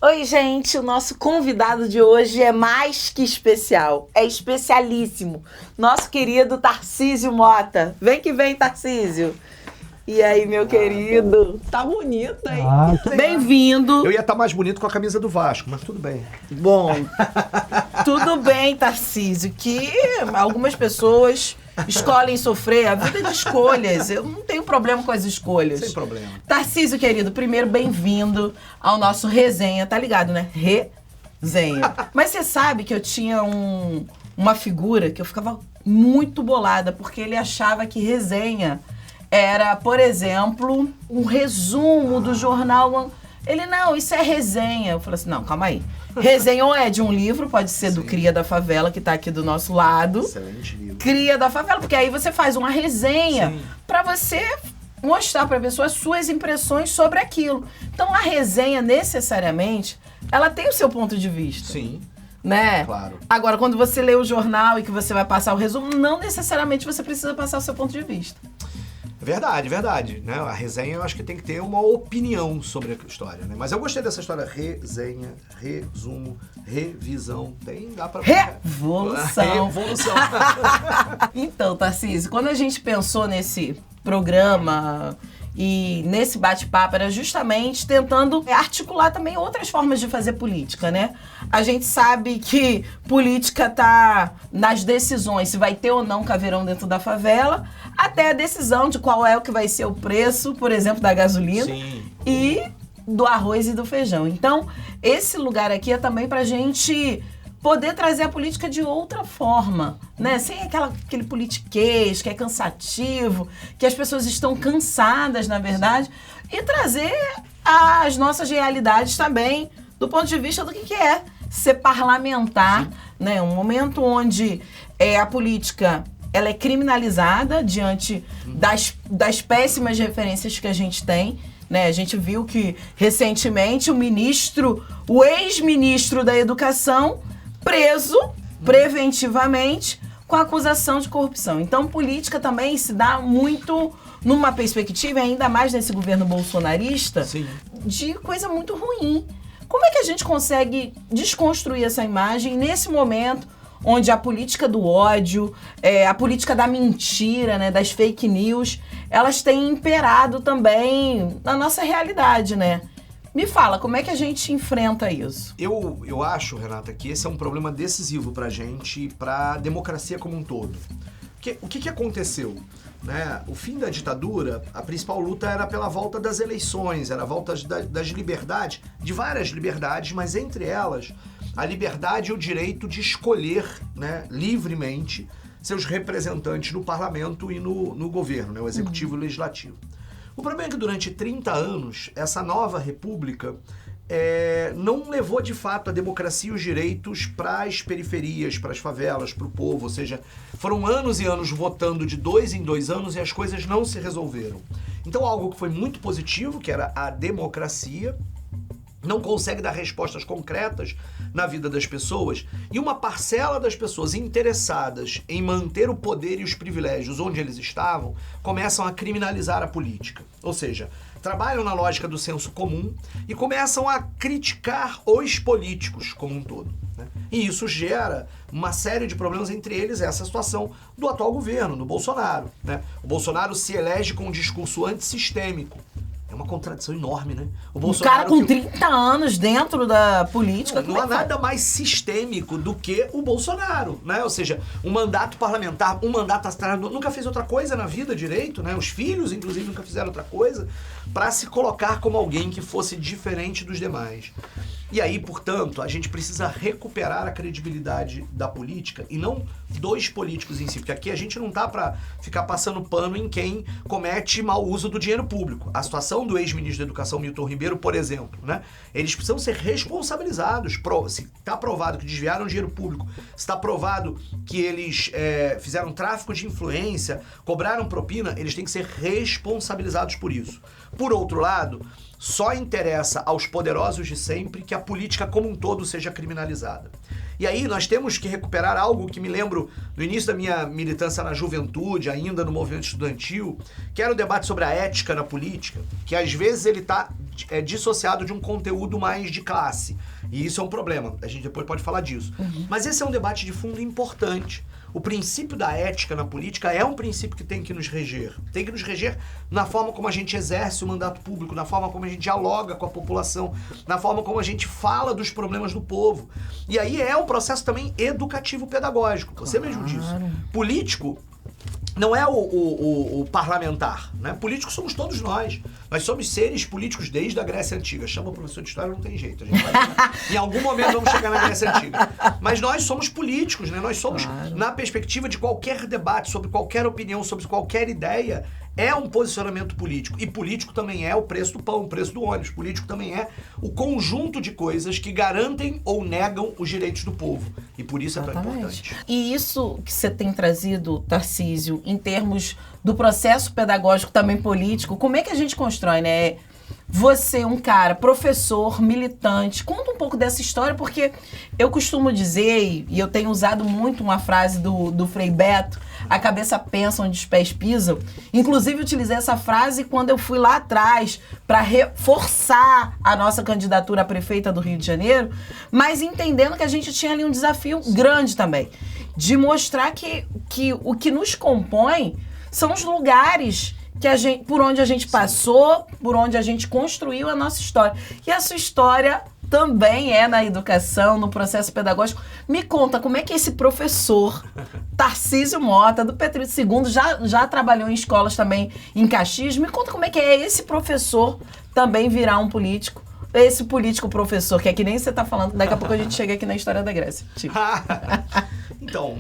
Oi, gente, o nosso convidado de hoje é mais que especial, é especialíssimo. Nosso querido Tarcísio Mota. Vem que vem, Tarcísio. E aí, meu querido? Tá bonita, hein? Bem-vindo. Eu ia estar mais bonito com a camisa do Vasco, mas tudo bem. Bom, tudo bem, Tarcísio, que algumas pessoas escolhem sofrer. A vida é de escolhas. Eu não tenho problema com as escolhas. Sem problema. Tarcísio, querido, primeiro, bem-vindo ao nosso resenha. Tá ligado, né? Resenha. Mas você sabe que eu tinha uma figura que eu ficava muito bolada, porque ele achava que resenha era, por exemplo, um resumo do jornal. Ele, não, isso é resenha. Eu falei assim, não, calma aí. Resenha ou é de um livro, pode ser do Cria da Favela, que tá aqui do nosso lado. Excelente livro. Cria da Favela, porque aí você faz uma resenha pra você mostrar pra pessoa as suas impressões sobre aquilo. Então, a resenha, necessariamente, ela tem o seu ponto de vista. Sim. Né? Claro. Agora, quando você lê o jornal e que você vai passar o resumo, não necessariamente você precisa passar o seu ponto de vista. Verdade, verdade. Né? A resenha eu acho que tem que ter uma opinião sobre a história, né? Mas eu gostei dessa história. Resenha, resumo, revisão. Dá pra... Revolução. Revolução. Então, Tarcísio, quando a gente pensou nesse programa e nesse bate-papo, era justamente tentando articular também outras formas de fazer política, né? A gente sabe que política tá nas decisões, se vai ter ou não caveirão dentro da favela, até a decisão de qual é o que vai ser o preço, por exemplo, da gasolina. Sim. E do arroz e do feijão. Então, esse lugar aqui é também pra gente poder trazer a política de outra forma, né? Sem aquele politiquês que é cansativo, que as pessoas estão cansadas, na verdade, e trazer as nossas realidades também do ponto de vista do que é ser parlamentar, né? Um momento onde a política ela é criminalizada diante das péssimas referências que a gente tem. Né? A gente viu que, recentemente, o ex-ministro da Educação, preso preventivamente com acusação de corrupção. Então, política também se dá muito numa perspectiva, ainda mais nesse governo bolsonarista, de coisa muito ruim. Como é que a gente consegue desconstruir essa imagem nesse momento onde a política do ódio, a política da mentira, né, das fake news, elas têm imperado também na nossa realidade, né? Me fala, como é que a gente enfrenta isso? Eu acho, Renata, que esse é um problema decisivo pra gente, pra democracia como um todo. Porque o que aconteceu? Né? O fim da ditadura, a principal luta era pela volta das eleições, era a volta das liberdades, de várias liberdades, mas entre elas, a liberdade e o direito de escolher, né, livremente seus representantes no parlamento e no governo, né, o executivo e o legislativo. O problema é que durante 30 anos, essa nova república não levou de fato a democracia e os direitos para as periferias, para as favelas, para o povo. Ou seja, foram anos e anos votando de 2 em 2 anos e as coisas não se resolveram. Então algo que foi muito positivo, que era a democracia, não consegue dar respostas concretas na vida das pessoas, e uma parcela das pessoas interessadas em manter o poder e os privilégios onde eles estavam, começam a criminalizar a política. Ou seja, trabalham na lógica do senso comum e começam a criticar os políticos como um todo, né? E isso gera uma série de problemas, entre eles essa situação do atual governo, do Bolsonaro, né? O Bolsonaro se elege com um discurso antissistêmico. É uma contradição enorme, né? O cara com 30 anos dentro da política... Não há nada mais sistêmico do que o Bolsonaro, né? Ou seja, um mandato parlamentar, um mandato atrás, nunca fez outra coisa na vida direito, né? Os filhos, inclusive, nunca fizeram outra coisa para se colocar como alguém que fosse diferente dos demais. E aí, portanto, a gente precisa recuperar a credibilidade da política e não dos políticos em si, porque aqui a gente não tá para ficar passando pano em quem comete mau uso do dinheiro público. A situação do ex-ministro da Educação, Milton Ribeiro, por exemplo, né? Eles precisam ser responsabilizados. Se está provado que desviaram dinheiro público, se está provado que eles fizeram tráfico de influência, cobraram propina, eles têm que ser responsabilizados por isso. Por outro lado, só interessa aos poderosos de sempre que a política como um todo seja criminalizada. E aí nós temos que recuperar algo que me lembro no início da minha militância na juventude, ainda no movimento estudantil, que era o debate sobre a ética na política, que às vezes ele está dissociado de um conteúdo mais de classe. E isso é um problema, a gente depois pode falar disso. Mas esse é um debate de fundo importante. O princípio da ética na política é um princípio que tem que nos reger. Tem que nos reger na forma como a gente exerce o mandato público, na forma como a gente dialoga com a população, na forma como a gente fala dos problemas do povo. E aí é um processo também educativo-pedagógico. Você mesmo disse. Político não é o parlamentar, né? Políticos somos todos nós. Nós somos seres políticos desde a Grécia Antiga. Chama o professor de história, não tem jeito. A gente vai, em algum momento vamos chegar na Grécia Antiga. Mas nós somos políticos, né? Nós somos, na perspectiva de qualquer debate, sobre qualquer opinião, sobre qualquer ideia, é um posicionamento político. E político também é o preço do pão, o preço do ônibus. Político também é o conjunto de coisas que garantem ou negam os direitos do povo. E por isso é tão importante. E isso que você tem trazido, Tarcísio, em termos do processo pedagógico também político, como é que a gente constrói, né? Você, um cara, professor, militante, conta um pouco dessa história, porque eu costumo dizer, e eu tenho usado muito uma frase do Frei Beto, a cabeça pensa onde os pés pisam. Inclusive, utilizei essa frase quando eu fui lá atrás para reforçar a nossa candidatura a prefeita do Rio de Janeiro, mas entendendo que a gente tinha ali um desafio grande também, de mostrar que o que nos compõe são os lugares por onde a gente passou, por onde a gente construiu a nossa história. E a sua história também é na educação, no processo pedagógico. Me conta, como é que esse professor, Tarcísio Mota, do Pedro II, já trabalhou em escolas também em Caxias. Me conta como é que é esse professor também virar um político. Esse político professor, que é que nem você está falando, daqui a pouco a gente chega aqui na história da Grécia. Tipo. Então,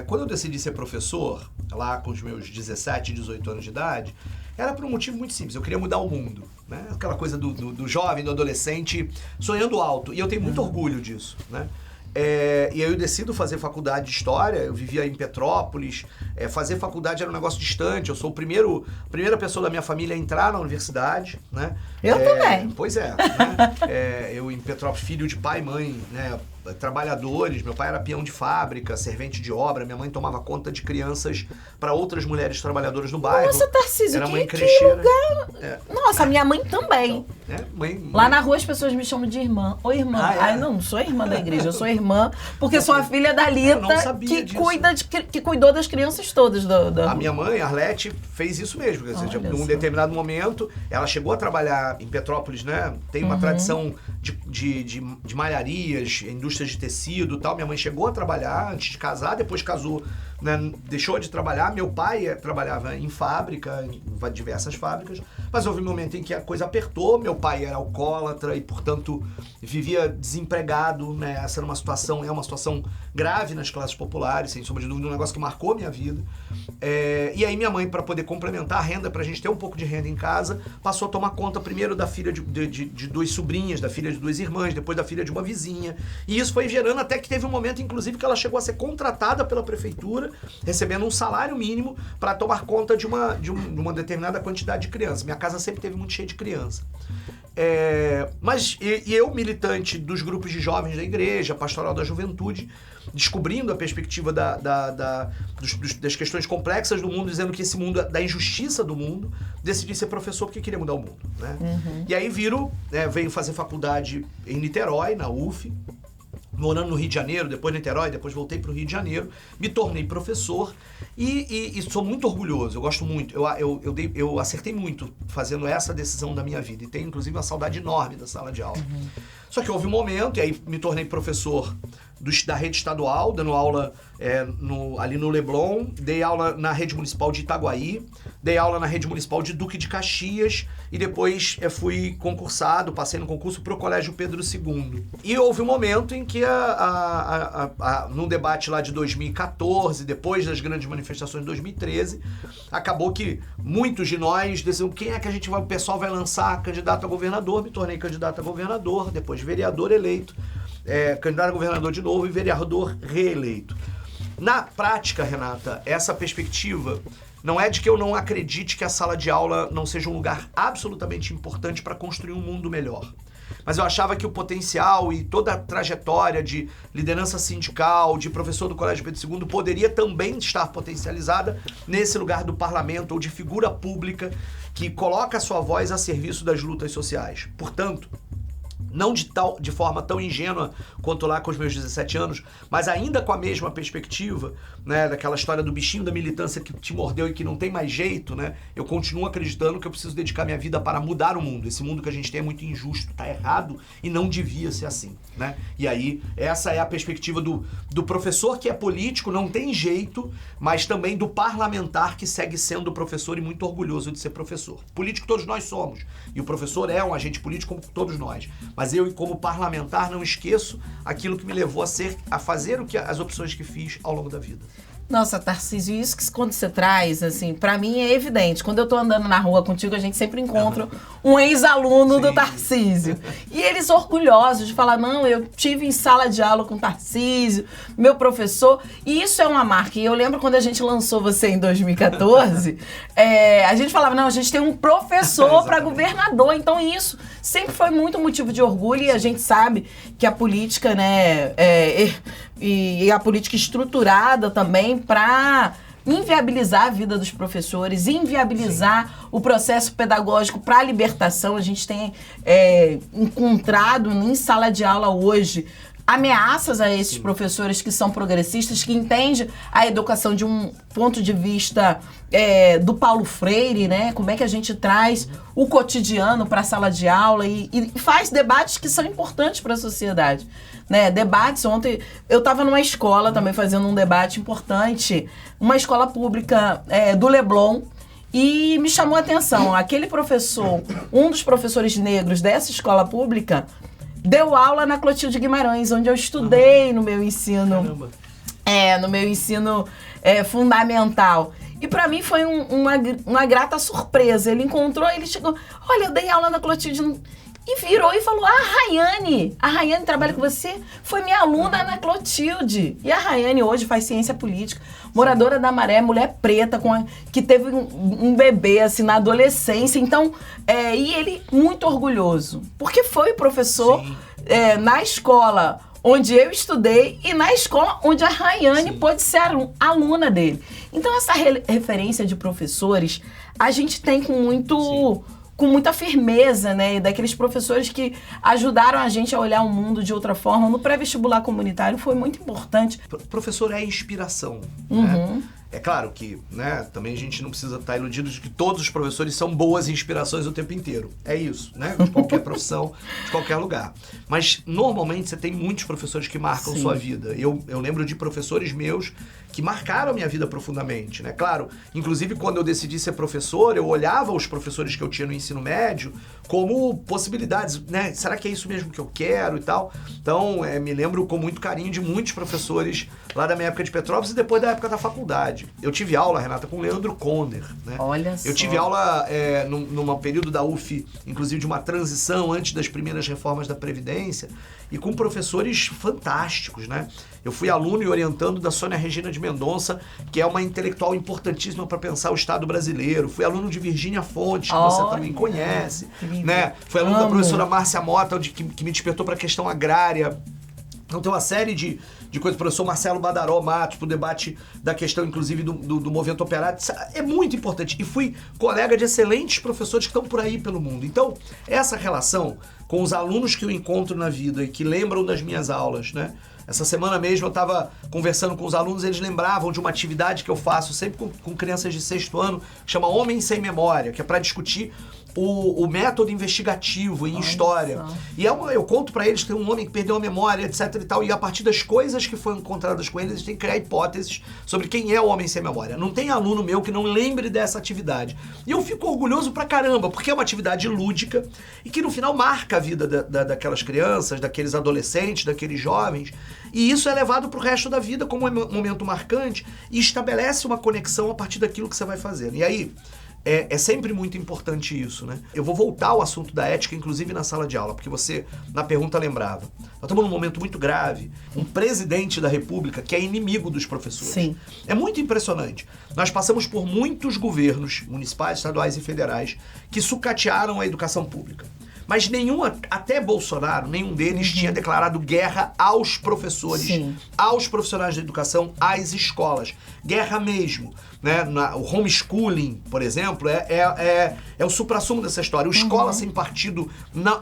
quando eu decidi ser professor, lá com os meus 17, 18 anos de idade, era por um motivo muito simples. Eu queria mudar o mundo, né? Aquela coisa do jovem, do adolescente, sonhando alto. E eu tenho muito orgulho disso, né? E aí eu decido fazer faculdade de História. Eu vivia em Petrópolis. Fazer faculdade era um negócio distante. Eu sou a primeira pessoa da minha família a entrar na universidade, né? Eu também. Pois é. Né? Eu em Petrópolis, filho de pai e mãe, né? Trabalhadores. Meu pai era peão de fábrica, servente de obra. Minha mãe tomava conta de crianças para outras mulheres trabalhadoras no bairro. Nossa, Tarcísio, era mãe que crecheira. lugar... Nossa, minha mãe também. Então, mãe... Lá na rua as pessoas me chamam de irmã. Oi, irmã. Não sou irmã da igreja, eu sou irmã porque sou a filha da Lita, que cuidou das crianças todas. A minha mãe, Arlete, fez isso mesmo. Num determinado momento, ela chegou a trabalhar em Petrópolis, né? Tem uma tradição de malharias, indústrias de tecido e tal. Minha mãe chegou a trabalhar antes de casar, depois casou, né? Deixou de trabalhar. Meu pai trabalhava em fábrica, em diversas fábricas, mas houve um momento em que a coisa apertou. Meu pai era alcoólatra e, portanto, vivia desempregado, né? Essa era uma situação grave nas classes populares, sem sombra de dúvida, um negócio que marcou a minha vida. E aí minha mãe, para poder complementar a renda, pra gente ter um pouco de renda em casa, passou a tomar conta primeiro da filha de duas sobrinhas, da filha de duas irmãs, depois da filha de uma vizinha. E isso foi gerando até que teve um momento, inclusive, que ela chegou a ser contratada pela prefeitura, recebendo um salário mínimo para tomar conta de uma determinada quantidade de crianças. Minha casa sempre teve muito cheia de criança. Mas eu, militante dos grupos de jovens da igreja, pastoral da juventude, descobrindo a perspectiva das questões complexas do mundo, dizendo que esse mundo, da injustiça do mundo, decidi ser professor porque queria mudar o mundo, né? E aí venho fazer faculdade em Niterói, na UF, morando no Rio de Janeiro, depois Niterói, depois voltei para o Rio de Janeiro, me tornei professor e sou muito orgulhoso, eu gosto muito, eu acertei muito fazendo essa decisão da minha vida e tenho inclusive uma saudade enorme da sala de aula. Só que houve um momento, e aí me tornei professor da rede estadual, dando aula ali no Leblon, dei aula na rede municipal de Itaguaí, dei aula na rede municipal de Duque de Caxias e depois fui concursado, passei no concurso para o Colégio Pedro II. E houve um momento em que, num debate lá de 2014, depois das grandes manifestações de 2013, acabou que muitos de nós decidiram quem é que o pessoal vai lançar candidato a governador. Me tornei candidato a governador, depois vereador eleito, candidato a governador de novo e vereador reeleito. Na prática, Renata, essa perspectiva não é de que eu não acredite que a sala de aula não seja um lugar absolutamente importante para construir um mundo melhor. mas eu achava que o potencial e toda a trajetória de liderança sindical, de professor do Colégio Pedro II, poderia também estar potencializada nesse lugar do parlamento ou de figura pública que coloca a sua voz a serviço das lutas sociais. Portanto, não de forma tão ingênua quanto lá com os meus 17 anos, mas ainda com a mesma perspectiva, né, daquela história do bichinho da militância que te mordeu e que não tem mais jeito, né? Eu continuo acreditando que eu preciso dedicar minha vida para mudar o mundo. Esse mundo que a gente tem é muito injusto, tá errado e não devia ser assim, né? E aí, essa é a perspectiva do professor que é político, não tem jeito, mas também do parlamentar que segue sendo professor e muito orgulhoso de ser professor. Político todos nós somos, e o professor é um agente político como todos nós. Mas eu, como parlamentar, não esqueço aquilo que me levou a fazer as opções que fiz ao longo da vida. Nossa, Tarcísio, isso que quando você traz, assim, pra mim é evidente. Quando eu tô andando na rua contigo, a gente sempre encontra um ex-aluno do Tarcísio. E eles orgulhosos de falar, não, eu tive em sala de aula com o Tarcísio, meu professor. E isso é uma marca. E eu lembro quando a gente lançou você em 2014, a gente falava, não, a gente tem um professor para governador. Então isso sempre foi muito motivo de orgulho e a gente sabe que a política, né, e a política estruturada também para inviabilizar a vida dos professores, inviabilizar o processo pedagógico para a libertação. A gente tem encontrado em sala de aula hoje ameaças a esses professores que são progressistas, que entendem a educação de um ponto de vista do Paulo Freire, né? Como é que a gente traz o cotidiano para a sala de aula e faz debates que são importantes para a sociedade. Né, debates. Ontem eu estava numa escola também fazendo um debate importante, uma escola pública do Leblon, e me chamou a atenção, aquele professor, um dos professores negros dessa escola pública, deu aula na Clotilde Guimarães, onde eu estudei no meu ensino, fundamental. E para mim foi uma grata surpresa. Ele chegou, olha, eu dei aula na Clotilde. E virou e falou, a Rayane trabalha com você, foi minha aluna na Clotilde. E a Rayane hoje faz ciência política, moradora da Maré, mulher preta, que teve um bebê assim, na adolescência. Então, e ele muito orgulhoso, porque foi professor na escola onde eu estudei e na escola onde a Rayane pôde ser aluna dele. Então, essa referência de professores, a gente tem com muita firmeza, né? E daqueles professores que ajudaram a gente a olhar o mundo de outra forma. No pré-vestibular comunitário foi muito importante. Professor é inspiração, né? É claro que, né, também a gente não precisa estar iludido de que todos os professores são boas inspirações o tempo inteiro. É isso, né? De qualquer profissão, de qualquer lugar. Mas, normalmente, você tem muitos professores que marcam sua vida. Eu lembro de professores meus que marcaram a minha vida profundamente, né? Claro, inclusive quando eu decidi ser professor, eu olhava os professores que eu tinha no ensino médio como possibilidades, né? Será que é isso mesmo que eu quero e tal? Então, me lembro com muito carinho de muitos professores lá da minha época de Petrópolis e depois da época da faculdade. Eu tive aula, Renata, com o Leandro Conner, né? Olha só. Eu tive aula num período da UF, inclusive de uma transição antes das primeiras reformas da Previdência, e com professores fantásticos, né? Eu fui aluno e orientando da Sônia Regina de Mendonça, que é uma intelectual importantíssima para pensar o Estado brasileiro. Fui aluno de Virgínia Fontes, que você também conhece, né? Fui aluno da professora Márcia Mota, que me despertou para a questão agrária. Então tem uma série de coisas. O professor Marcelo Badaró Matos, pro debate da questão, inclusive, do movimento operário. É muito importante. E fui colega de excelentes professores que estão por aí pelo mundo. Então, essa relação com os alunos que eu encontro na vida e que lembram das minhas aulas, né? Essa semana mesmo eu estava conversando com os alunos, eles lembravam de uma atividade que eu faço sempre com crianças de 6º ano, que chama Homem Sem Memória, que é para discutir o método investigativo em história. E eu conto para eles que tem um homem que perdeu a memória, etc e tal, e a partir das coisas que foram encontradas com eles, eles têm que criar hipóteses sobre quem é o homem sem memória. Não tem aluno meu que não lembre dessa atividade. E eu fico orgulhoso pra caramba, porque é uma atividade lúdica e que no final marca a vida daquelas crianças, daqueles adolescentes, daqueles jovens, e isso é levado pro resto da vida como um momento marcante e estabelece uma conexão a partir daquilo que você vai fazendo. E aí, é sempre muito importante isso, né? Eu vou voltar ao assunto da ética, inclusive na sala de aula, porque você, na pergunta, lembrava. Nós estamos num momento muito grave. Um presidente da República que é inimigo dos professores. Sim. É muito impressionante. Nós passamos por muitos governos, municipais, estaduais e federais, que sucatearam a educação pública. Mas até Bolsonaro, nenhum deles tinha declarado guerra aos professores, aos profissionais da educação, às escolas. Guerra mesmo. Né? O homeschooling, por exemplo, é o suprassumo dessa história. O Escola Sem Partido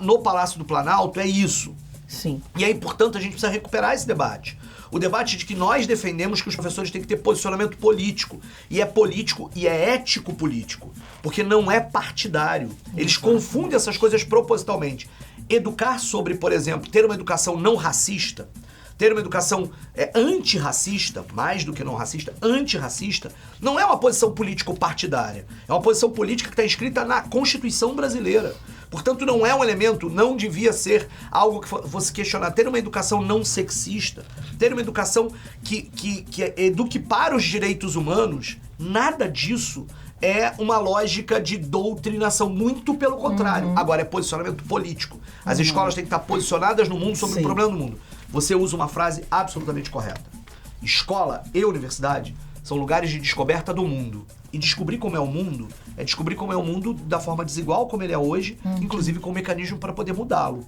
no Palácio do Planalto é isso. Sim. E aí, portanto, a gente precisa recuperar esse debate. O debate de que nós defendemos que os professores têm que ter posicionamento político. E é político e é ético político. Porque não é partidário. Eles confundem essas coisas propositalmente. Educar sobre, por exemplo, ter uma educação não racista, ter uma educação antirracista, mais do que não racista, antirracista, não é uma posição político-partidária. É uma posição política que está escrita na Constituição brasileira. Portanto, não é um elemento, não devia ser algo que fosse questionar. Ter uma educação não sexista, ter uma educação que eduque para os direitos humanos, nada disso é uma lógica de doutrinação, muito pelo contrário. Agora, é posicionamento político. As escolas têm que estar posicionadas no mundo sobre o problema do mundo. Você usa uma frase absolutamente correta. Escola e universidade são lugares de descoberta do mundo. E descobrir como é o mundo é descobrir como é o mundo da forma desigual como ele é hoje, inclusive com um mecanismo para poder mudá-lo.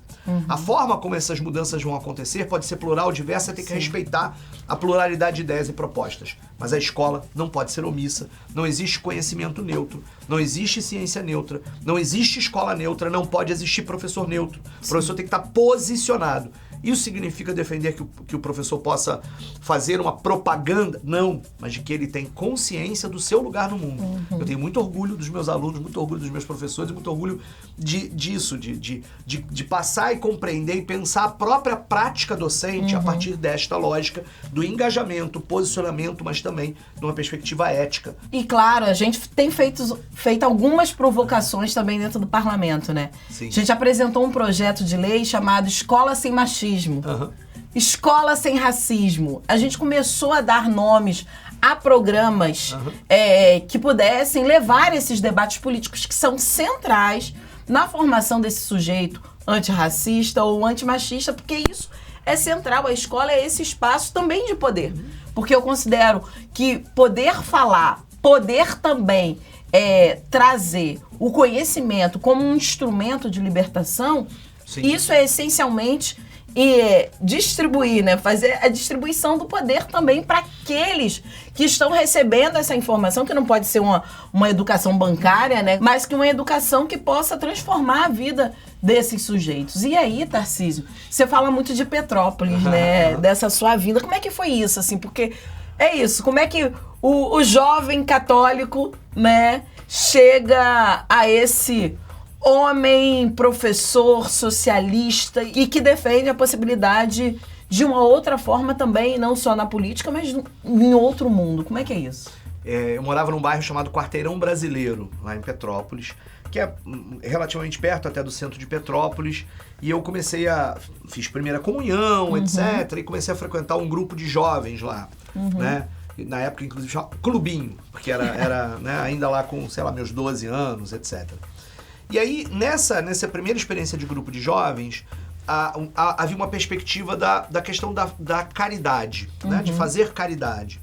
A forma como essas mudanças vão acontecer pode ser plural, diversa, tem que respeitar a pluralidade de ideias e propostas. Mas a escola não pode ser omissa, não existe conhecimento neutro, não existe ciência neutra, não existe escola neutra, não pode existir professor neutro. O professor tem que estar posicionado. Isso significa defender que o professor possa fazer uma propaganda? Não, mas de que ele tem consciência do seu lugar no mundo. Eu tenho muito orgulho dos meus alunos, muito orgulho dos meus professores, muito orgulho disso, de passar e compreender e pensar a própria prática docente a partir desta lógica do engajamento, posicionamento, mas também de uma perspectiva ética. E claro, a gente tem feito algumas provocações também dentro do parlamento, né? Sim. A gente apresentou um projeto de lei chamado Escola Sem Machismo. Escola Sem Racismo. A gente começou a dar nomes a programas que pudessem levar esses debates políticos que são centrais na formação desse sujeito antirracista ou antimachista, porque isso é central. A escola é esse espaço também de poder. Porque eu considero que poder falar, poder também trazer o conhecimento como um instrumento de libertação, isso é essencialmente distribuir, né? Fazer a distribuição do poder também para aqueles que estão recebendo essa informação, que não pode ser uma educação bancária, né? Mas que uma educação que possa transformar a vida desses sujeitos. E aí, Tarcísio, você fala muito de Petrópolis, né? Dessa sua vinda. Como é que foi isso, assim? Porque é isso, como é que o jovem católico, né, chega a esse homem, professor, socialista e que defende a possibilidade de uma outra forma também, não só na política, mas em outro mundo. Como é que é isso? Eu morava num bairro chamado Quarteirão Brasileiro, lá em Petrópolis, que é relativamente perto até do centro de Petrópolis, e eu fiz primeira comunhão, etc., e comecei a frequentar um grupo de jovens lá, né? Na época, inclusive, chamava Clubinho, porque era né, ainda lá com, sei lá, meus 12 anos, etc., E aí, nessa primeira experiência de grupo de jovens, havia uma perspectiva da questão da caridade, né? De fazer caridade.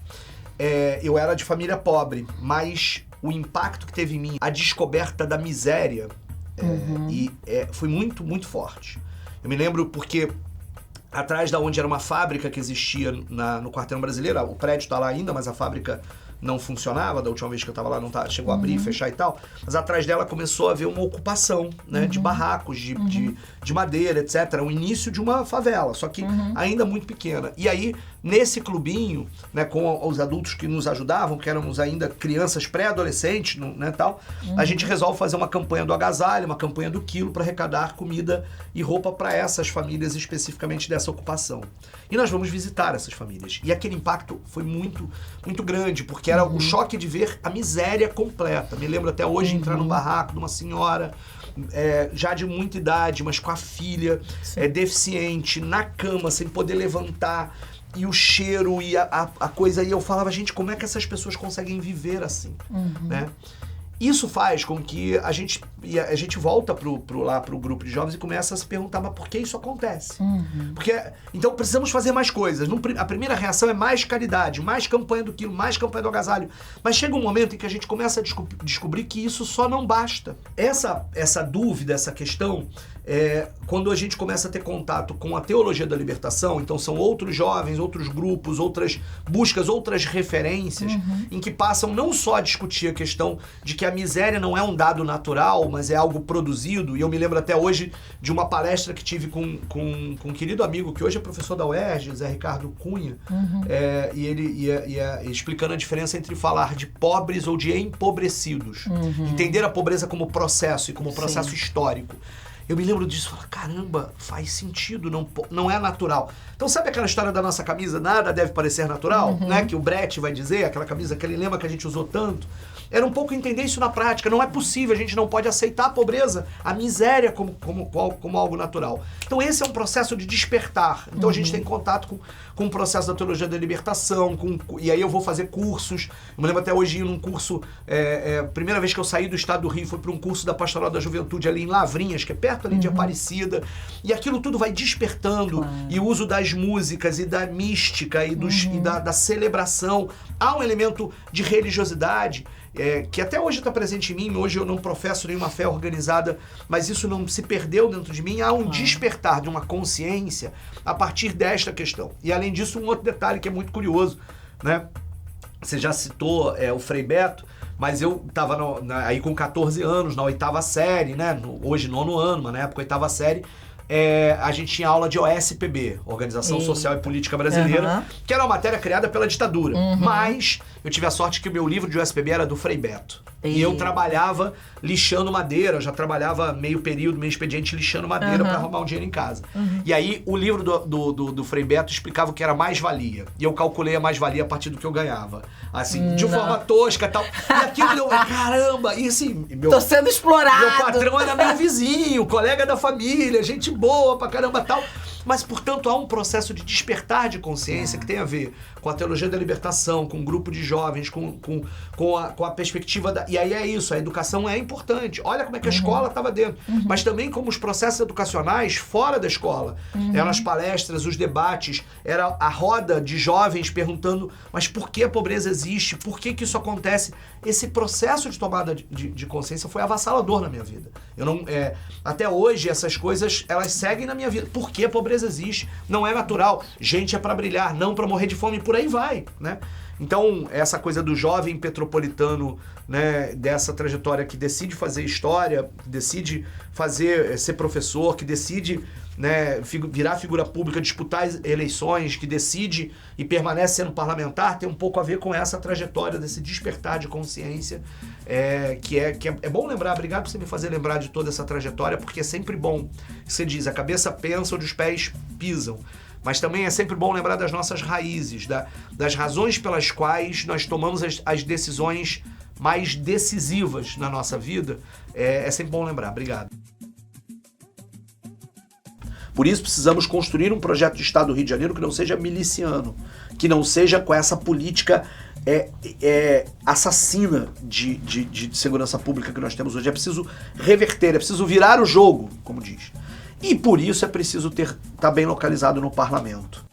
Eu era de família pobre, mas o impacto que teve em mim, a descoberta da miséria, foi muito, muito forte. Eu me lembro porque atrás da onde era uma fábrica que existia no Quarteirão Brasileiro, o prédio está lá ainda, mas a fábrica não funcionava, da última vez que eu estava lá chegou a abrir, fechar e tal, mas atrás dela começou a haver uma ocupação, né, de barracos, de madeira, etc. O início de uma favela, só que ainda muito pequena. E aí, nesse clubinho, né, com os adultos que nos ajudavam, que éramos ainda crianças pré-adolescentes, né, tal, a gente resolve fazer uma campanha do agasalho, uma campanha do quilo, para arrecadar comida e roupa para essas famílias, especificamente dessa ocupação. E nós vamos visitar essas famílias. E aquele impacto foi muito, muito grande, porque era o choque de ver a miséria completa. Me lembro até hoje entrar num barraco de uma senhora, já de muita idade, mas com a filha deficiente, na cama, sem poder levantar, e o cheiro e a coisa. E eu falava, gente, como é que essas pessoas conseguem viver assim? Né? Isso faz com que a gente volta lá pro grupo de jovens e começa a se perguntar, mas por que isso acontece? Então precisamos fazer mais coisas. A primeira reação é mais caridade, mais campanha do quilo, mais campanha do agasalho. Mas chega um momento em que a gente começa a descobrir que isso só não basta. Essa dúvida, essa questão, quando a gente começa a ter contato com a teologia da libertação, então são outros jovens, outros grupos, outras buscas, outras referências, em que passam não só a discutir a questão de que a miséria não é um dado natural, mas é algo produzido. E eu me lembro até hoje de uma palestra que tive com um querido amigo, que hoje é professor da UERJ, Zé Ricardo Cunha, e ele ia explicando a diferença entre falar de pobres ou de empobrecidos. Entender a pobreza como processo e como processo histórico. Eu me lembro disso e falo, caramba, faz sentido, não é natural. Então sabe aquela história da nossa camisa, nada deve parecer natural, né? Que o Brecht vai dizer, aquela camisa, aquele lema que a gente usou tanto. Era um pouco entender isso na prática. Não é possível, a gente não pode aceitar a pobreza, a miséria como algo natural. Então esse é um processo de despertar. Então a gente tem contato com o processo da teologia da libertação, e aí eu vou fazer cursos. Eu me lembro até hoje ir num curso, primeira vez que eu saí do estado do Rio foi para um curso da Pastoral da Juventude ali em Lavrinhas, que é perto ali de Aparecida, e aquilo tudo vai despertando, e o uso das músicas e da mística e da celebração. Há um elemento de religiosidade que até hoje está presente em mim. Hoje eu não professo nenhuma fé organizada, mas isso não se perdeu dentro de mim. Há um despertar de uma consciência a partir desta questão. E além disso, um outro detalhe que é muito curioso, né? Você já citou o Frei Beto, mas eu estava aí com 14 anos, na 8ª série, né? Hoje 9º ano, mas na época 8ª série, a gente tinha aula de OSPB, Organização Social e Política Brasileira, que era uma matéria criada pela ditadura. Mas eu tive a sorte que o meu livro de OSPB era do Frei Beto. E eu trabalhava lixando madeira, já trabalhava meio período, meio expediente lixando madeira para arrumar um dinheiro em casa. E aí o livro do Frei Beto explicava o que era mais-valia. E eu calculei a mais-valia a partir do que eu ganhava. Assim, de forma tosca e tal. E aquilo deu, caramba, e assim... Tô sendo explorado! Meu patrão era meu vizinho, colega da família, gente boa pra caramba e tal. Mas, portanto, há um processo de despertar de consciência que tem a ver com a teologia da libertação, com um grupo de jovens, com a perspectiva da... E aí é isso, a educação é importante. Olha como é que a escola estava dentro. Mas também como os processos educacionais fora da escola. Eram as palestras, os debates, era a roda de jovens perguntando, mas por que a pobreza existe? Por que isso acontece? Esse processo de tomada de consciência foi avassalador na minha vida. Eu não, até hoje, essas coisas, elas seguem na minha vida. Por que a pobreza existe? Não é natural. Gente é para brilhar, não para morrer de fome, e por aí vai, né? Então, essa coisa do jovem petropolitano, né, dessa trajetória que decide fazer história, que decide ser professor, que decide, né, virar figura pública, disputar eleições, que decide e permanece sendo parlamentar, tem um pouco a ver com essa trajetória desse despertar de consciência, que é bom lembrar. Obrigado por você me fazer lembrar de toda essa trajetória, porque é sempre bom. Você diz, a cabeça pensa onde os pés pisam. Mas também é sempre bom lembrar das nossas raízes, das razões pelas quais nós tomamos as decisões mais decisivas na nossa vida. É sempre bom lembrar. Obrigado. Por isso precisamos construir um projeto de Estado do Rio de Janeiro que não seja miliciano, que não seja com essa política assassina de segurança pública que nós temos hoje. É preciso reverter, é preciso virar o jogo, como diz. E por isso é preciso estar bem localizado no parlamento.